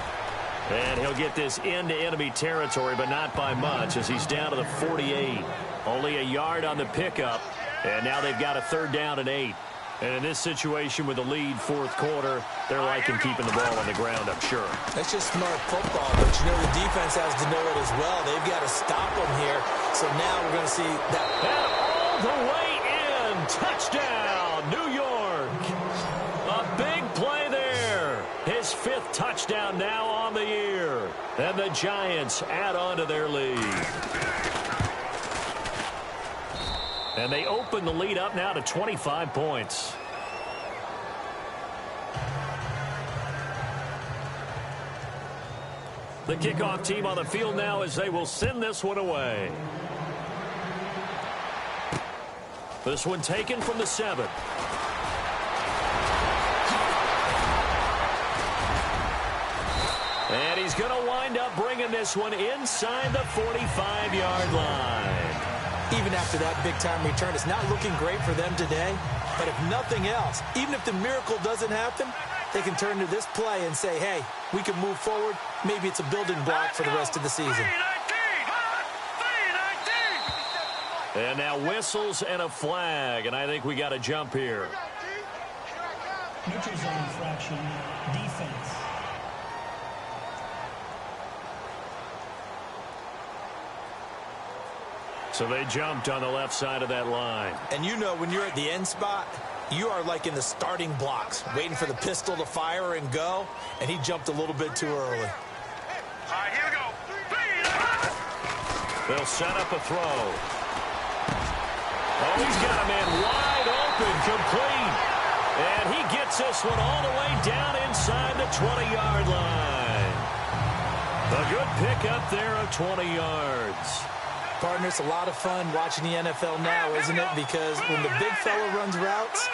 And he'll get this into enemy territory, but not by much as he's down to the 48. Only a yard on the pickup, and now they've got a 3rd down and 8. And in this situation with the lead fourth quarter, they're liking keeping the ball on the ground, I'm sure. That's just smart football, but you know the defense has to know it as well. They've got to stop them here. So now we're going to see that. And all the way in. Touchdown, New York. A big play there. His fifth touchdown now on the year. And the Giants add on to their lead. And they open the lead up now to 25 points. The kickoff team on the field now as they will send this one away. This one taken from the 7. And he's going to wind up bringing this one inside the 45-yard line. Even after that big-time return, it's not looking great for them today. But if nothing else, even if the miracle doesn't happen, they can turn to this play and say, hey, we can move forward. Maybe it's a building block for the rest of the season. And now whistles and a flag, and I think we got to jump here. Neutral zone infraction, defense. So they jumped on the left side of that line. And you know when you're at the end spot, you are like in the starting blocks, waiting for the pistol to fire and go, and he jumped a little bit too early. All right, here we go. They'll set up a throw. Oh, he's got a man wide open, complete. And he gets this one all the way down inside the 20-yard line. A good pickup there of 20 yards. Partner, it's a lot of fun watching the NFL now, isn't it? Because when the big fella runs routes,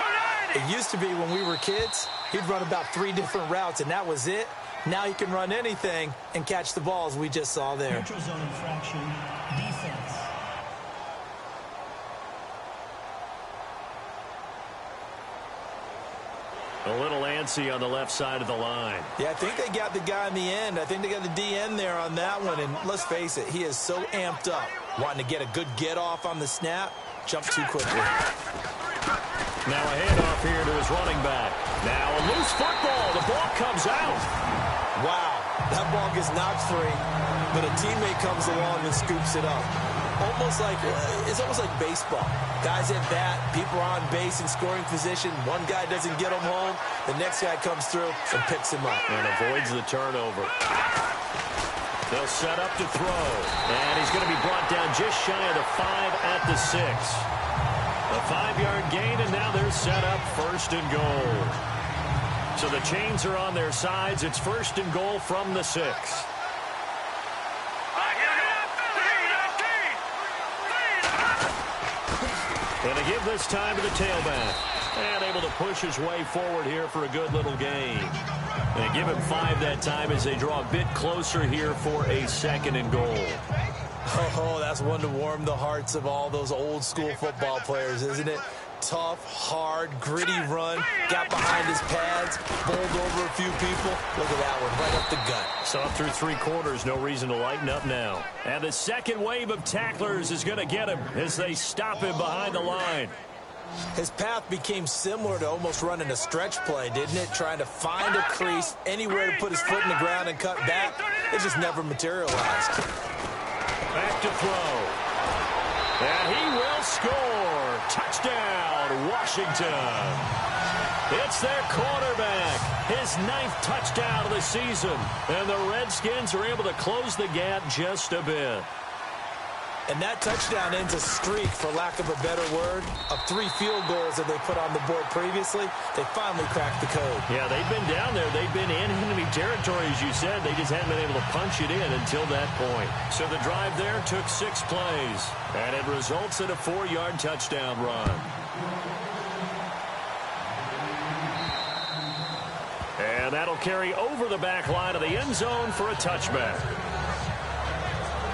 it used to be when we were kids, he'd run about 3 different routes, and that was it. Now he can run anything and catch the balls we just saw there. Neutral zone infraction, defense. A little antsy on the left side of the line. Yeah, I think they got the guy in the end. I think they got the DN there on that one. And let's face it, he is so amped up, wanting to get a good get off on the snap, jump too quickly. Now a handoff here to his running back. Now a loose football. The ball comes out. Wow, that ball gets knocked free, but a teammate comes along and scoops it up. It's almost like baseball. Guys at bat, people are on base in scoring position. One guy doesn't get him home. The next guy comes through and picks him up. And avoids the turnover. They'll set up to throw. And he's going to be brought down just shy of the 5 at the 6. A 5-yard gain, and now they're set up first and goal. So the chains are on their sides. It's first and goal from the 6. And to give this time to the tailback. And able to push his way forward here for a good little gain. And give him 5 that time as they draw a bit closer here for a second and goal. Oh, that's one to warm the hearts of all those old school football players, isn't it? Tough, hard, gritty run. Got behind his pads, bowled over a few people. Look at that one, right up the gut. So through 3 quarters, no reason to lighten up now. And the second wave of tacklers is going to get him as they stop him behind the line. His path became similar to almost running a stretch play, didn't it? Trying to find a crease, anywhere to put his foot in the ground and cut back. It just never materialized. Back to throw. And he will score. Touchdown, Washington. It's their quarterback. His 9th touchdown of the season. And the Redskins are able to close the gap just a bit. And that touchdown ends a streak, for lack of a better word, of 3 field goals that they put on the board previously. They finally cracked the code. Yeah, they've been down there. They've been in enemy territory, as you said. They just haven't been able to punch it in until that point. So the drive there took 6 plays, and it results in a 4-yard touchdown run. And that'll carry over the back line of the end zone for a touchback.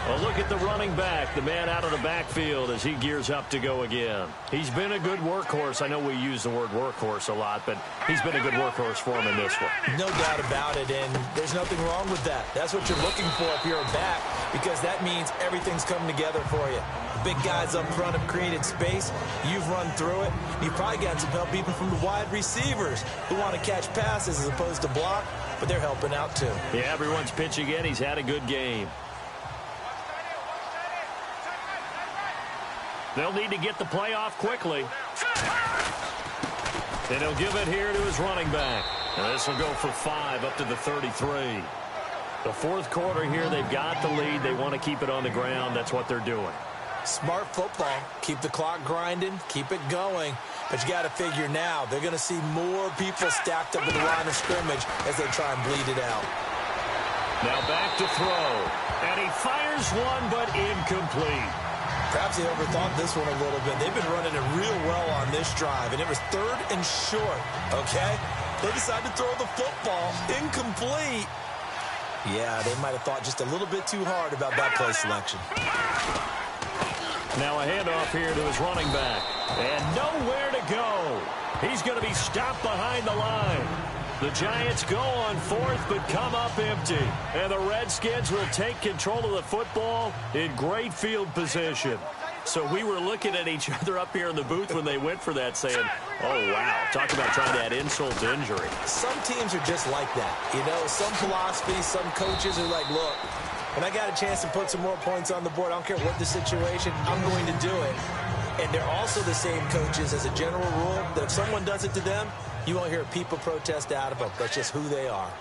Well, look at the running back, the man out of the backfield as he gears up to go again. He's been a good workhorse. I know we use the word workhorse a lot, but he's been a good workhorse for him in this one. No doubt about it, and there's nothing wrong with that. That's what you're looking for if you're a back, because that means everything's coming together for you. The big guys up front have created space. You've run through it. You've probably gotten some help even from the wide receivers who want to catch passes as opposed to block, but they're helping out too. Yeah, everyone's pitching in. He's had a good game. They'll need to get the play off quickly. And he'll give it here to his running back. And this will go for 5 up to the 33. The fourth quarter here, they've got the lead. They want to keep it on the ground. That's what they're doing. Smart football. Keep the clock grinding. Keep it going. But you got to figure now, they're going to see more people stacked up at the line of scrimmage as they try and bleed it out. Now back to throw. And he fires one, but incomplete. Perhaps they overthought this one a little bit. They've been running it real well on this drive, and it was 3rd and short, okay? They decided to throw the football incomplete. Yeah, they might have thought just a little bit too hard about that play selection. Now a handoff here to his running back. And nowhere to go. He's going to be stopped behind the line. The Giants go on 4th, but come up empty. And the Redskins will take control of the football in great field position. So we were looking at each other up here in the booth when they went for that saying, oh, wow, talk about trying to add insult to injury. Some teams are just like that. You know, some philosophies, some coaches are like, look, when I got a chance to put some more points on the board, I don't care what the situation, I'm going to do it. And they're also the same coaches as a general rule that if someone does it to them, you won't hear people protest out of them. That's just who they are.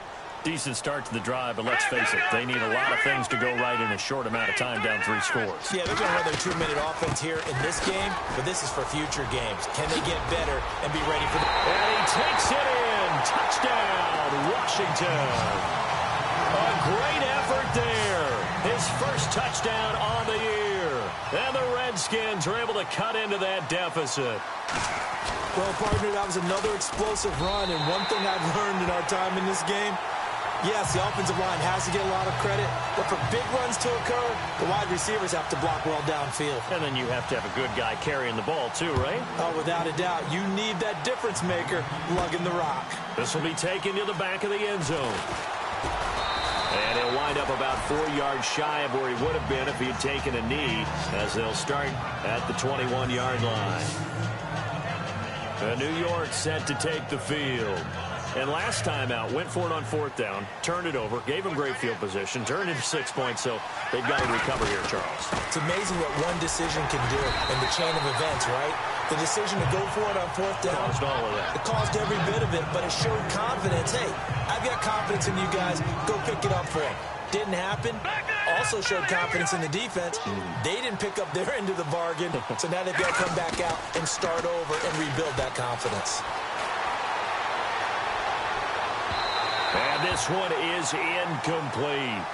Decent start to the drive, but let's face it, they need a lot of things to go right in a short amount of time down 3 scores. Yeah, they're going to run their 2-minute offense here in this game, but this is for future games. Can they get better and be ready for the... And he takes it in. Touchdown, Washington. A great effort there. His first touchdown on the year. And the Redskins are able to cut into that deficit. Well, partner, that was another explosive run, and one thing I've learned in our time in this game, yes, the offensive line has to get a lot of credit, but for big runs to occur, the wide receivers have to block well downfield. And then you have to have a good guy carrying the ball too, right? Oh, without a doubt. You need that difference maker lugging the rock. This will be taken to the back of the end zone. And he'll wind up about 4 yards shy of where he would have been if he had taken a knee, as they'll start at the 21-yard line. New York set to take the field. And last time out, went for it on 4th down, turned it over, gave him great field position, turned into 6 points, so they've got to recover here, Charles. It's amazing what one decision can do in the chain of events, right? The decision to go for it on 4th down. Caused all of that. It caused every bit of it, but it showed confidence. Hey, I've got confidence in you guys. Go pick it up for them. Didn't happen. Also showed confidence in the defense. They didn't pick up their end of the bargain, so now they've got to come back out and start over and rebuild that confidence. And this one is incomplete.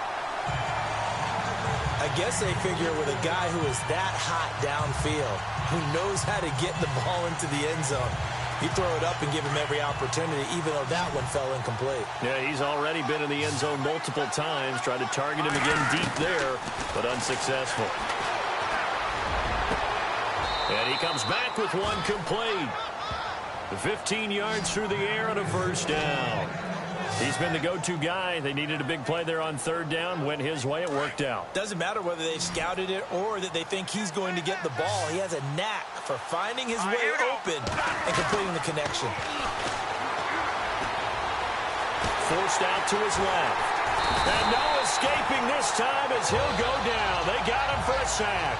I guess they figure with a guy who is that hot downfield, who knows how to get the ball into the end zone, you throw it up and give him every opportunity, even though that one fell incomplete. Yeah, he's already been in the end zone multiple times, tried to target him again deep there, but unsuccessful. And he comes back with one complete. 15 yards through the air and a first down. He's been the go-to guy. They needed a big play there on 3rd down. Went his way. It worked out. Doesn't matter whether they've scouted it or that they think he's going to get the ball. He has a knack for finding his way open and completing the connection. Forced out to his left. And no escaping this time as he'll go down. They got him for a sack.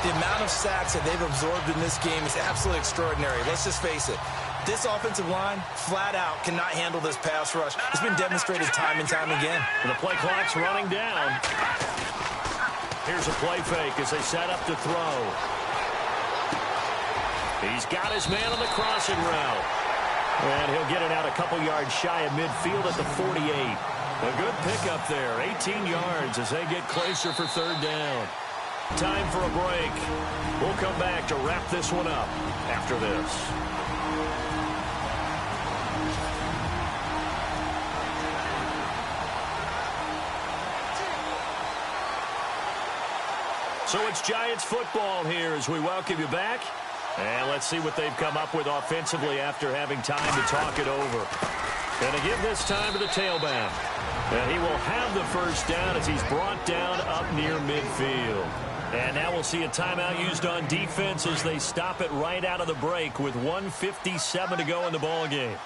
The amount of sacks that they've absorbed in this game is absolutely extraordinary. Let's just face it. This offensive line, flat out, cannot handle this pass rush. It's been demonstrated time and time again. And the play clock's running down. Here's a play fake as they set up to throw. He's got his man on the crossing route. And he'll get it out a couple yards shy of midfield at the 48. A good pickup there, 18 yards as they get closer for 3rd down. Time for a break. We'll come back to wrap this one up after this. So it's Giants football here as we welcome you back. And let's see what they've come up with offensively after having time to talk it over. Going to give this time to the tailback. And he will have the first down as he's brought down up near midfield. And now we'll see a timeout used on defense as they stop it right out of the break with 1:57 to go in the ballgame.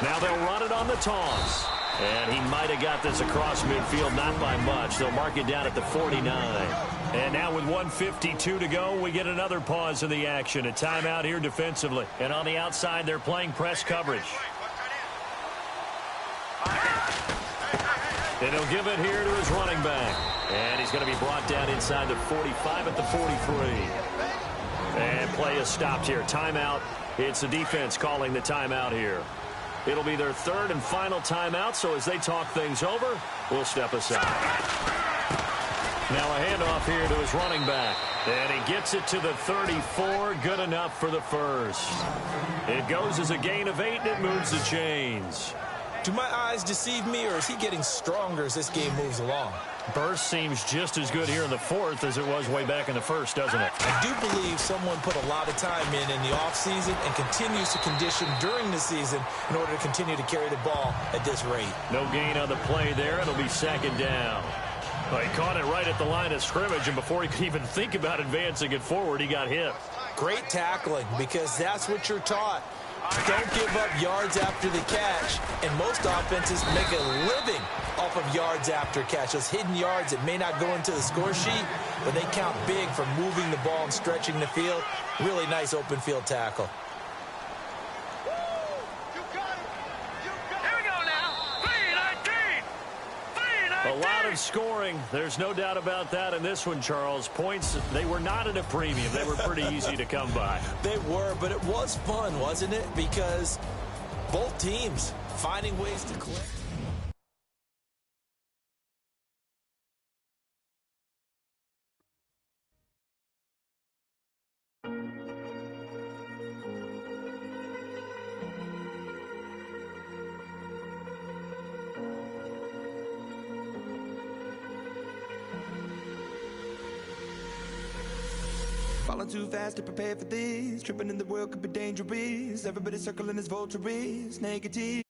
Now they'll run it on the toss. And he might have got this across midfield, not by much. They'll mark it down at the 49. And now with 1:52 to go, we get another pause in the action. A timeout here defensively. And on the outside, they're playing press coverage. And he'll give it here to his running back. And he's going to be brought down inside the 45 at the 43. And play is stopped here. Timeout. It's the defense calling the timeout here. It'll be their third and final timeout, so as they talk things over, we'll step aside. Now a handoff here to his running back. And he gets it to the 34. Good enough for the first. It goes as a gain of 8, and it moves the chains. Do my eyes deceive me, or is he getting stronger as this game moves along? Burst seems just as good here in the fourth as it was way back in the first, doesn't it? I do believe someone put a lot of time in the offseason and continues to condition during the season in order to continue to carry the ball at this rate. No gain on the play there. It'll be second down. Well, he caught it right at the line of scrimmage, and before he could even think about advancing it forward, he got hit. Great tackling, because that's what you're taught. Don't give up yards after the catch, and most offenses make a living off of yards after catch. Those hidden yards that may not go into the score sheet, but they count big for moving the ball and stretching the field. Really nice open field tackle. A lot of scoring. There's no doubt about that in this one, Charles. Points, they were not at a premium. They were pretty easy to come by. They were, but it was fun, wasn't it? Because both teams finding ways to click. Falling too fast to prepare for this. Tripping in the world could be dangerous. Everybody circling as vultures. Negative.